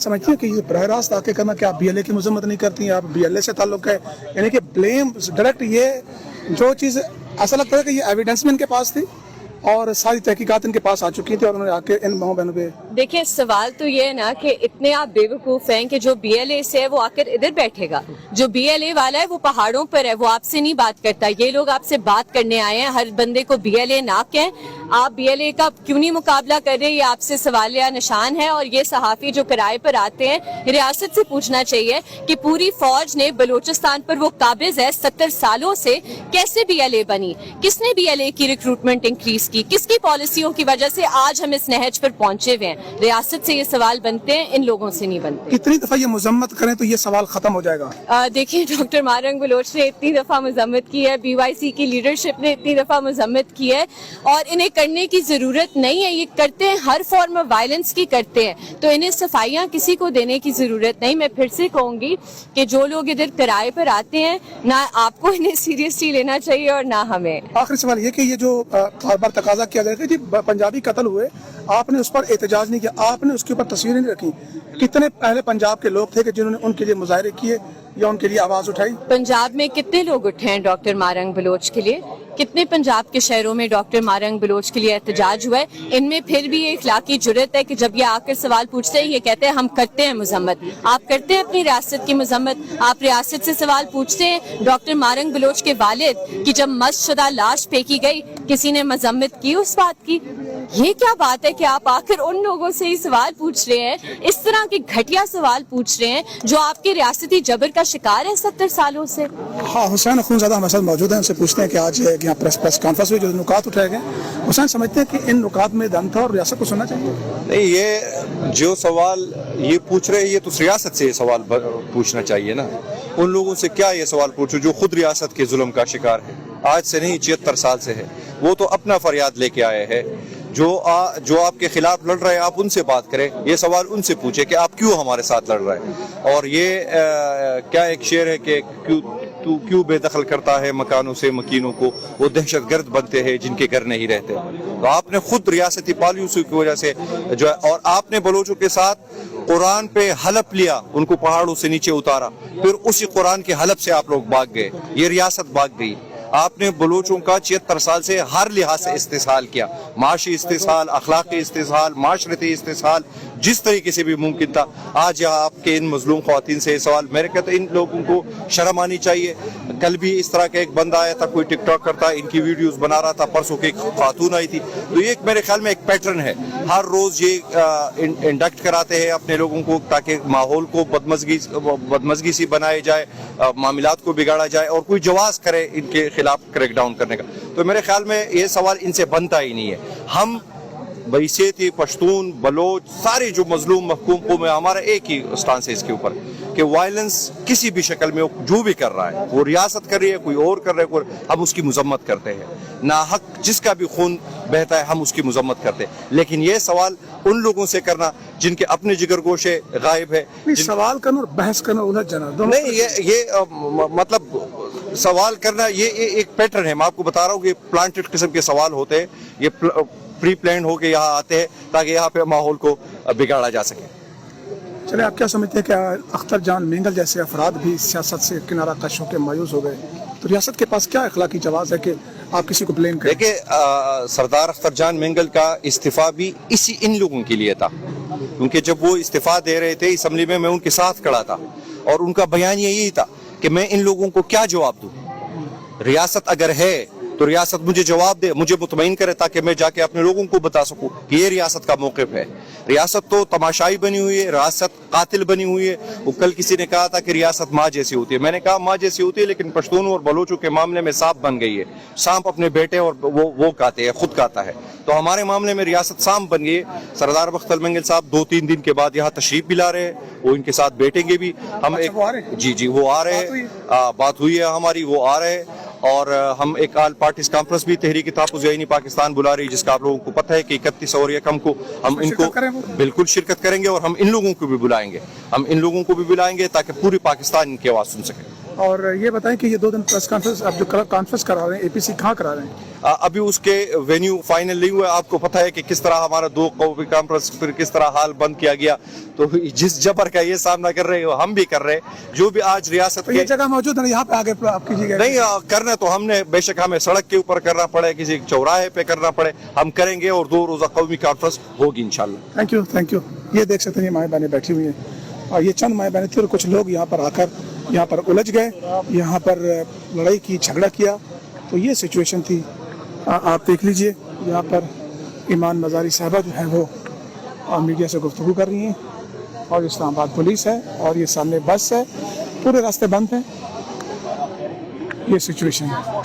समझती हैं कि ये बरह रास्त आके करना, क्या आप BLA की मजम्मत नहीं करती हैं? आप BLA से ताल्लुक है, यानी कि ब्लेम डायरेक्ट, ये जो चीज़ ऐसा लगता है कि ये एविडेंस में इनके पास थी और सारी तहकीकात इनके पास आ चुकी थी और उन्होंने आके इन माओ बहनों पे। देखिए, सवाल तो ये है ना कि इतने आप बेवकूफ हैं कि जो BLA से है वो आकर इधर बैठेगा, जो BLA वाला है वो पहाड़ों पर है, वो आपसे नहीं बात करता। ये लोग आपसे बात करने आए हैं, हर बंदे को BLA ना कहें। आप BLA का क्यों नहीं मुकाबला कर रहे, ये आपसे सवाल या निशान है। और ये सहाफी जो किराए पर आते हैं, रियासत से पूछना चाहिए कि पूरी फौज ने बलूचिस्तान पर वो काबिज है 70 सालों से, कैसे BLA बनी, किसने BLA की रिक्रूटमेंट इंक्रीज की, किसकी पॉलिसियों की वजह से आज हम इस नहज पर पहुंचे हुए हैं। रियासत से ये सवाल बनते हैं, इन लोगों से नहीं बनते। कितनी दफा ये मजम्मत करें तो ये सवाल खत्म हो जाएगा? देखिए, डॉक्टर मारंग बलोच ने इतनी दफा मजम्मत की है, BYC की लीडरशिप ने इतनी दफा मजम्मत की है, और इन्हें करने की जरूरत नहीं है। ये करते हैं, हर फॉर्म ऑफ वायलेंस की करते हैं, तो इन्हें सफाइयां किसी को देने की जरूरत नहीं। मैं फिर से कहूंगी कि जो लोग इधर किराए पर आते हैं, ना आपको इन्हें सीरियसली लेना चाहिए और ना हमें। आखिरी सवाल ये कि ये जो बार बार तकाजा किया जाता है जी पंजाबी कत्ल हुए, आपने उस पर एहतजाज नहीं किया, आपने उसके ऊपर तस्वीरें नहीं रखी। कितने पहले पंजाब के लोग थे कि जिन्होंने उनके लिए मुजाहरे किए या उनके लिए आवाज उठाई? पंजाब में कितने लोग उठे हैं डॉक्टर मारंग बलोच के लिए? कितने पंजाब के शहरों में डॉक्टर मारंग बलोच के लिए एहतजाज हुआ है? इनमें फिर भी ये इखलाकी जुर्रत है कि जब ये आकर सवाल पूछते हैं, ये कहते हैं हम करते हैं मजम्मत। आप करते हैं अपनी रियासत की मजम्मत? आप रियासत से सवाल पूछते हैं? डॉक्टर मारंग बलोच के वालिद की जब मस्जिद लाश फेंकी गई, किसी ने मजम्मत की उस बात की? ये क्या बात है कि आप आकर उन लोगों से ही सवाल पूछ रहे हैं, इस तरह के घटिया सवाल पूछ रहे हैं जो आपके रियासती जबर का शिकार है 70 सालों से। हाँ, हुसैन अखूनज़ादा हमारे साथ मौजूद हैं, उनसे पूछते हैं कि आज यहाँ प्रेस कॉन्फ्रेंस हुई, जो नुकात उठाए गए, हुसैन समझते हैं कि इन नुकात में दम था और रियासत को सुनना चाहिए? नहीं, ये जो सवाल ये पूछ रहे हैं, ये तो रियासत से ये सवाल पूछना चाहिए ना। उन लोगों से क्या ये सवाल पूछो जो खुद रियासत के जुल्म का शिकार है, आज से नहीं 76 साल से है। वो तो अपना फरियाद लेके आए हैं। जो आपके खिलाफ लड़ रहे हैं, आप उनसे बात करें, ये सवाल उनसे पूछे कि आप क्यों हमारे साथ लड़ रहे हैं। और ये क्या एक शेर है कि तू क्यों बेदखल करता है मकानों से मकीनों को, वो दहशतगर्द बनते हैं जिनके घर नहीं रहते। तो आपने खुद रियासती पॉलिसी की वजह से जो है, और आपने बलोचों के साथ कुरान पे हलफ लिया, उनको पहाड़ों से नीचे उतारा, फिर उसी कुरान के हलफ से आप लोग भाग गए, ये रियासत भाग गई। आपने बलोचों का 76 साल से हर लिहाज से इस्तेसाल किया, माशी इस्तेसाल, अखलाकी इस्तेसाल, माशरती इस्तेसाल, जिस तरीके से भी मुमकिन था। आज यहाँ आपके इन मजलूम ख्वातीन से सवाल, मेरे कहते इन लोगों को शर्म आनी चाहिए। कल भी इस तरह का एक बंदा आया था, कोई टिकटॉक करता, इनकी वीडियोस बना रहा था, परसों की खातून आई थी। तो ये मेरे ख्याल में एक पैटर्न है, हर रोज ये इंडक्ट कराते हैं अपने लोगों को ताकि माहौल को बदमजगी सी बनाया जाए, मामलात को बिगाड़ा जाए और कोई जवाज करे इनके खिलाफ क्रैकडाउन करने का। तो मेरे ख्याल में ये सवाल इनसे बनता ही नहीं है। हम बैसेती, पश्तून, बलोच, सारे जो मजलूम महकूम कौम है, हमारा एक ही स्टांस है इसके ऊपर कि वायलेंस किसी भी शक्ल में जो भी कर रहा है, वो रियासत कर रही है, कोई और कर रहा है, हम उसकी मजम्मत करते हैं। ना हक जिसका भी खून बहता है, हम उसकी मजम्मत करते हैं। लेकिन ये सवाल उन लोगों से करना जिनके अपने जिगर गोशे गायब है, सवाल करना और बहस करना उलझ जाना नहीं, ये मतलब सवाल करना ये एक पैटर्न है। मैं आपको बता रहा हूँ कि प्लांटेड किस्म के सवाल होते हैं, ये प्री प्लान होके यहाँ आते हैं ताकि यहाँ पे माहौल को बिगाड़ा जा सके। चले, आप क्या समझते हैं कि अख्तर जान मेंगल जैसे अफराद भी सियासत से किनारा कश होकर मायूस हो गए, तो रियासत के पास क्या अखलाकी जवाब है कि आप किसी को ब्लेम करें? देखिए, सरदार अख्तर जान मेंगल का इस्तीफा भी इन लोगों के लिए था, क्योंकि जब वो इस्तीफा दे रहे थे असम्बली में, मैं उनके साथ खड़ा था और उनका बयान यही था कि मैं इन लोगों को क्या जवाब दूं। रियासत अगर है तो रियासत मुझे जवाब दे, मुझे मुतमईन करे ताकि मैं जाके अपने लोगों को बता सकूं कि ये रियासत का मौक़िफ़ है। रियासत तो तमाशाई बनी हुई है, रियासत कातिल बनी हुई है। वो कल किसी ने कहा था कि रियासत माँ जैसी होती है, मैंने कहा माँ जैसी होती है, लेकिन पश्तून और बलोचों के मामले में सांप बन गई है। सांप अपने बेटे और वो खाते हैं, खुद खाता है। तो हमारे मामले में रियासत सांप बन गई है। सरदार अख्तर मेंगल साहब 2-3 दिन के बाद यहाँ तशरीफ भी ला रहे हैं, वो इनके साथ बैठेंगे भी। हम एक जी वो आ रहे हैं, बात हुई है हमारी, वो आ रहे हैं। और हम एक आल पार्टीज कॉन्फ्रेंस भी तहरीक तहफ़्फ़ुज़ ज़ैनी पाकिस्तान बुला रही है, जिसका आप लोगों को पता है कि 31 और 1 को हम इनको बिल्कुल शिरकत करेंगे और हम इन लोगों को भी बुलाएंगे, ताकि पूरी पाकिस्तान इनकी आवाज़ सुन सके। اور یہ بتائیں کہ یہ 2 دن پریس کانفرنس آپ جو کانفرنس کرا رہے ہیں APC کہاں کرا رہے ہیں؟ ابھی اس کے وینیو فائنل نہیں ہوا. آپ کو پتہ ہے کہ کس طرح ہمارا 2 قومی کانفرنس پھر کس طرح حال بند کیا گیا. تو جس جبر کا یہ سامنا کر رہے ہیں ہم بھی کر رہے ہیں. جو بھی آج ریاست یہ جگہ موجود ہے یہاں پہ آگے آپ کیجیے گا. نہیں کرنا تو ہم نے بے شک ہمیں سڑک کے اوپر کرنا پڑے کسی چوراہے پہ کرنا پڑے ہم کریں گے اور 2 روزہ قومی کانفرنس ہوگی انشاءاللہ. Thank you. یہ دیکھ سکتے ہیں یہ مائیں بہنیں بیٹھی ہوئی ہیں اور یہ چند مائیں بہنیں تھیں اور کچھ لوگ یہاں پر آ کر یہاں پر الجھ گئے, یہاں پر لڑائی کی, جھگڑا کیا. تو یہ سچویشن تھی. آپ دیکھ لیجئے یہاں پر ایمان مزاری صاحبہ جو ہیں وہ میڈیا سے گفتگو کر رہی ہیں اور اسلام آباد پولیس ہے اور یہ سامنے بس ہے, پورے راستے بند ہیں. یہ سچویشن ہے.